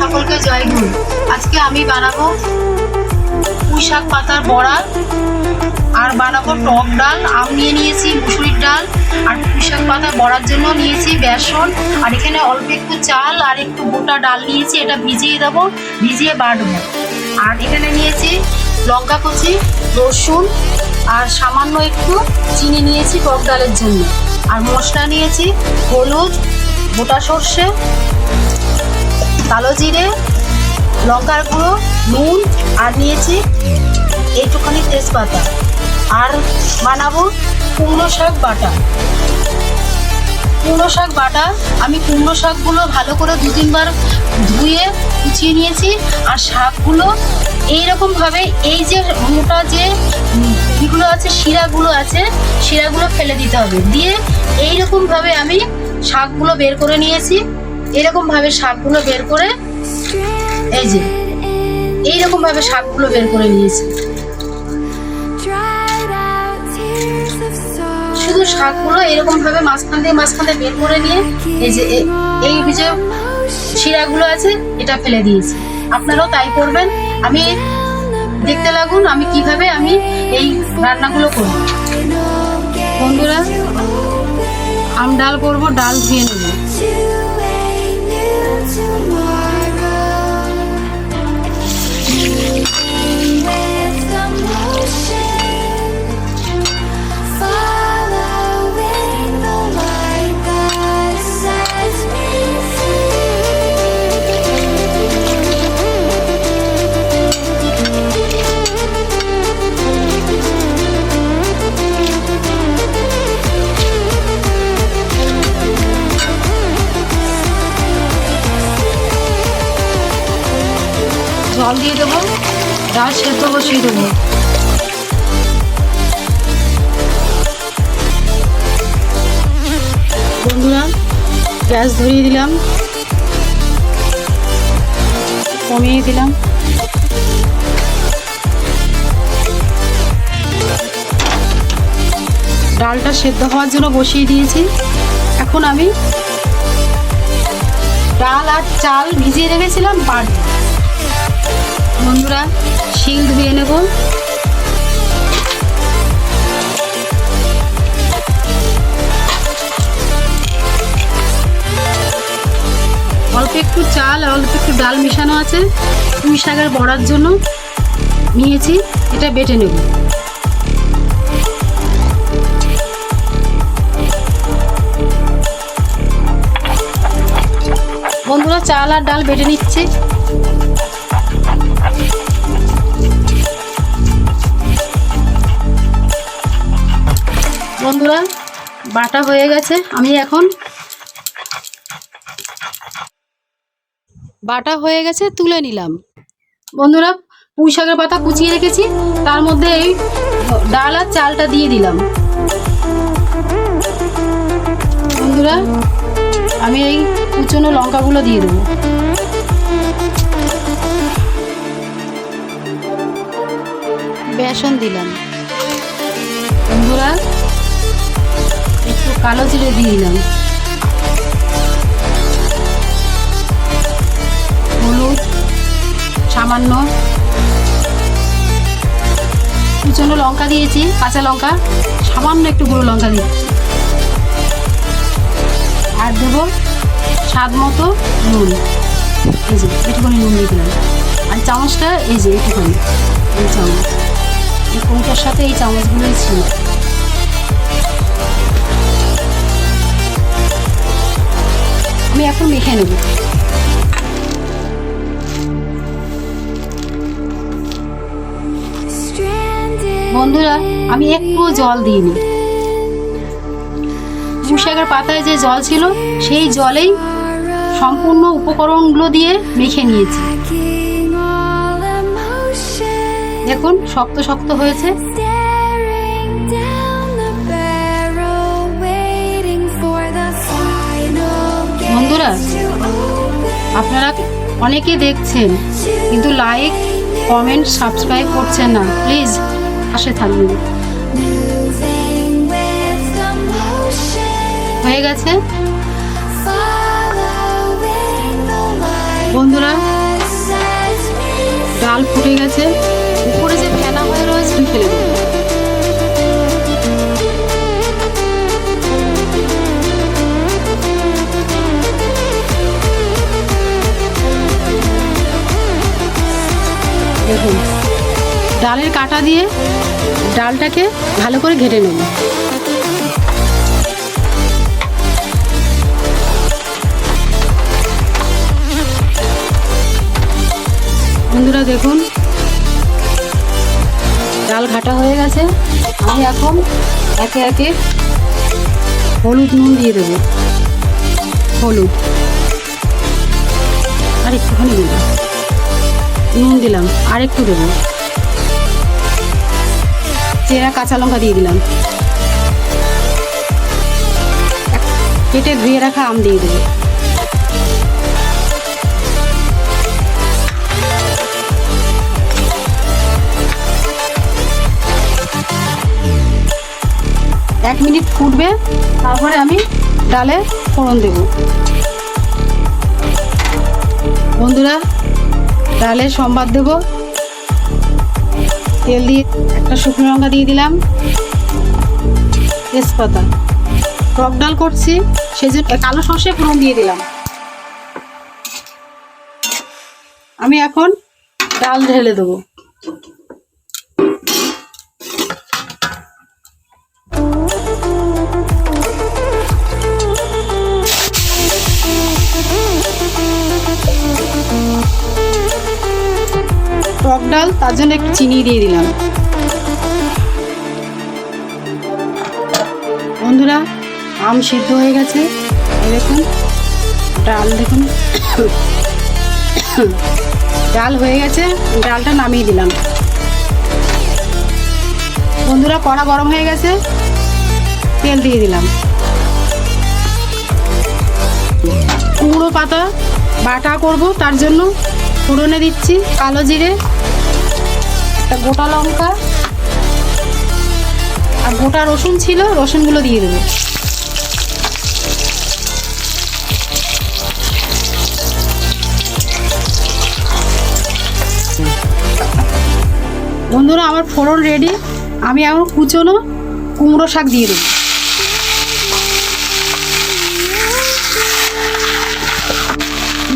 সকলকে জয় গুরু। আজকে আমি বানাবো পুঁই শাক পাতার বড়া আর বানাবো টক ডাল। আম নিয়ে নিয়েছি, মুসুরির ডাল, আর পুঁই শাক পাতা বড়ার জন্য নিয়েছি বেসন, আর এখানে অল্প একটু চাল আর একটু গোটা ডাল নিয়েছি। এটা ভিজিয়ে দেবো, ভিজিয়ে বাটবো। আর এখানে নিয়েছি লঙ্কা কুচি, রসুন আর সামান্য একটু চিনি নিয়েছি টক ডালের জন্য। আর মশলা নিয়েছি হলুদ, গোটা সর্ষে, কালো জিরে, লঙ্কার গুঁড়ো, নুন, আর নিয়েছি এইটুখানি তেজপাতা। আর বানাবো কুমড়ো শাক বাটা। কুমড়ো শাক বাটা আমি কুমড়ো শাকগুলো ভালো করে 2-3 বার ধুয়ে কুচিয়ে নিয়েছি। আর শাকগুলো এইরকমভাবে এই যে মোটা যে এগুলো আছে, শিরাগুলো আছে, শিরাগুলো ফেলে দিতে হবে। দিয়ে এইরকমভাবে আমি শাকগুলো বের করে নিয়েছি। এরকমভাবে শাকগুলো বের করে, এই যে এইরকমভাবে শাকগুলো বের করে নিয়েছি। শুধু শাকগুলো এরকমভাবে মাঝখান দিয়ে বের করে নিয়ে এই যে এই যে শিরাগুলো আছে এটা ফেলে দিয়েছি। আপনারাও তাই করবেন। আমি দেখতে লাগুন আমি কিভাবে আমি এই রান্নাগুলো করব। বন্ধুরা, আম ডাল করবো, ডাল ধুয়ে নেব। জল দিয়ে দেবো, ডাল সেদ্ধ বসিয়ে দেবো। বন্ধুরা, গ্যাস ধরিয়ে দিলাম, কমিয়ে দিলাম। ডালটা সেদ্ধ হওয়ার জন্য বসিয়ে দিয়েছি। এখন আমি ডাল আর চাল ভিজিয়ে রেখেছিলাম বাটবো। বন্ধুরা, শিল ধুয়ে নেব। অল্প একটু চাল আর অল্প একটু ডাল মেশানো আছে, পুঁই শাকের বড়ার জন্য নিয়েছি। এটা বেটে নেব। বন্ধুরা, চাল আর ডাল বেটে নিচ্ছি। বন্ধুরা, বাটা হয়ে গেছে। আমি এখন বাটা হয়ে গেছে, তুলে নিলাম। বন্ধুরা, পুঁই শাকের পাতা কুচিয়ে রেখেছি, তার মধ্যে এই ডাল আর চালটা দিয়ে দিলাম। বন্ধুরা, আমি এই কুচনো লঙ্কাগুলো দিয়ে দেবো। বেসন দিলাম। বন্ধুরা, একটু কালো জিরে দিয়ে দিলাম। হলুদ সামান্য, কুচনো লঙ্কা দিয়েছি, কাঁচা লঙ্কা সামান্য একটু গুঁড়ো লঙ্কা দিয়েছি। আর দেবো স্বাদ মতো নুন। এই যে একটুখানি নুন দিয়ে দিলাম। আর চামচটা এই যে একটুখানি, এই চামচ, এই কৌটার সাথে এই চামচগুলোই ছিল। আমি এখন মেখে নেব। বন্ধুরা, আমি একটু জল দিইনি। পুঁই শাকের পাতায় যে জল ছিল সেই জলেই সম্পূর্ণ উপকরণগুলো দিয়ে মেখে নিয়েছি। দেখুন শক্ত শক্ত হয়েছে। বন্ধুরা, আপনারা অনেকে দেখছেন কিন্তু লাইক, কমেন্ট, সাবস্ক্রাইব করছেন না। প্লিজ পাশে থাকবেন। হয়ে গেছে বন্ধুরা, ডাল ফুটে গেছে। উপরে যে ফেনা হয়ে রয়েছে ফেলে দেবো। দেখুন ডালের কাঁটা দিয়ে ডালটাকে ভালো করে ঘেটে নেব। বন্ধুরা দেখুন ডাল ঘাটা হয়ে গেছে। আমি এখন একে একে হলুদ নুন দিয়ে দেব। হলুদ আর একটুখানি দিলাম, নুন দিলাম, আর একটু দেবো। চেরা কাঁচা লঙ্কা দিয়ে দিলাম। কেটে ধুয়ে রাখা আম দিয়ে দেবো। এক মিনিট ফুটবে, তারপরে আমি ডালে ফোড়ন দেব। বন্ধুরা ডালে সম্বাদ দেব। তেল দিয়ে একটা শুকনো লঙ্কা দিয়ে দিলাম, তেজপাতা। টক ডাল করছি সেজন্য কালো সর্ষে ফোড়ন দিয়ে দিলাম। আমি এখন ডাল ঢেলে দেবো। টক ডাল, তার জন্য একটু চিনি দিয়ে দিলাম। বন্ধুরা আম সিদ্ধ হয়ে গেছে। দেখুন ডাল, দেখুন ডাল হয়ে গেছে। ডালটা নামিয়ে দিলাম। বন্ধুরা কড়া গরম হয়ে গেছে, তেল দিয়ে দিলাম। কুমড়ো পাতা বাটা করব, তার জন্য ফোড়নে দিচ্ছি কালো জিরে, একটা গোটা লঙ্কা আর গোটা রসুন ছিল, রসুনগুলো দিয়ে দেবো। বন্ধুরা আমার ফোড়ন রেডি। আমি এখন কুচনো কুমড়ো শাক দিয়ে দেবো।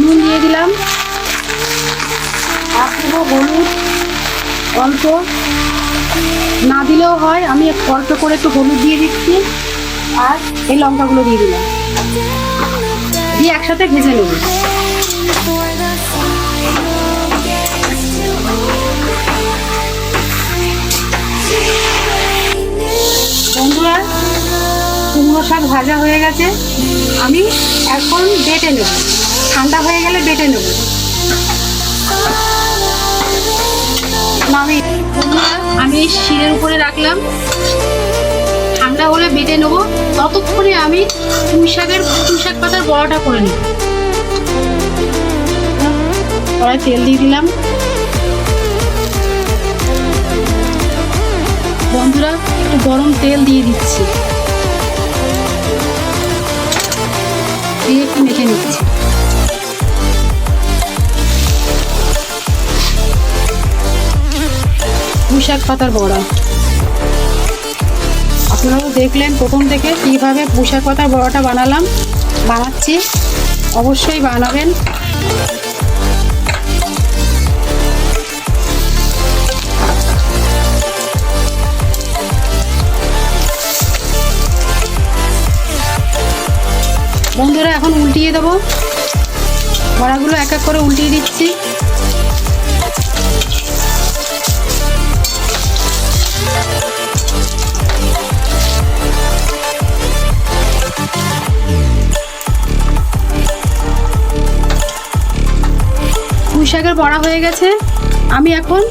নুন দিয়ে দিলাম, আর দেবো হলুদ অল্প, না দিলেও হয়, আমি অল্প করে একটু হলুদ দিয়ে দিচ্ছি। আর এই লঙ্কাগুলো দিয়ে দিলাম, দিয়ে একসাথে ভেজে নেব। বন্ধুরা কুমড়ো শাক ভাজা হয়ে গেছে। আমি এখন বেটে নেব, ঠান্ডা হয়ে গেলে বেটে নেব। আমি শিলের উপরে রাখলাম, ঠান্ডা হলে বেটে নেব। ততক্ষণে আমি পুঁই শাক পাতার বড়াটা করে নেব। কড়াই তেল দিয়ে দিলাম। বন্ধুরা একটু গরম তেল দিয়ে দিচ্ছি, দিয়ে একটু মেখে নিচ্ছি। পুঁই শাক পাতার বড়া আপনারাও দেখলেন প্রথম থেকে কীভাবে পুঁই শাক পাতার বড়াটা বানাচ্ছি। অবশ্যই বানাবেন। বন্ধুরা এখন উল্টিয়ে দেবো। বড়াগুলো এক এক করে উল্টিয়ে দিচ্ছি। শাকের বড়া হয়ে গেছে, আমি এখন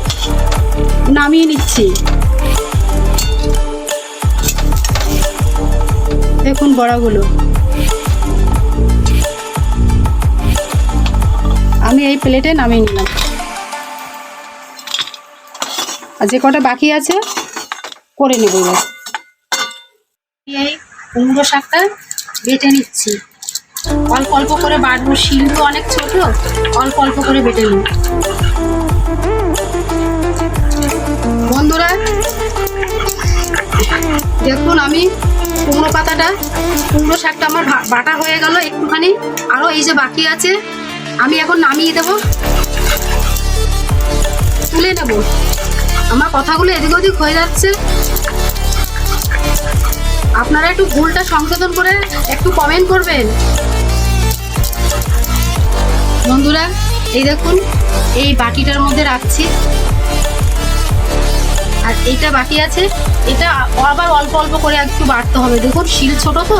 নামিয়ে নিচ্ছি। দেখুন বড়াগুলো আমি এই প্লেটে নামিয়ে নিলাম। আর যে কটা বাকি আছে করে নেব। এবার এই কুমড়ো শাকটা বেটে নিচ্ছি, অল্প অল্প করে বাটবো, শিল তো অনেক ছোট, অল্প অল্প করে বেটে নিই। বন্ধুরা দেখুন আমি কুমড়ো শাকটা আমার বাটা হয়ে গেল একটুখানি, আরও এই যে বাকি আছে আমি এখন নামিয়ে দেব, তুলে নেব। আমার কথাগুলো এদিক ওদিক হয়ে যাচ্ছে, আপনারা একটু ভুলটা সংশোধন করে একটু কমেন্ট করবেন। বন্ধুরা এই দেখুন এই বাটিটার মধ্যে রাখছি, আর এইটা বাকি আছে, এটা আবার অল্প অল্প করে একটু বাড়তে হবে। দেখুন শিল ছোট তো,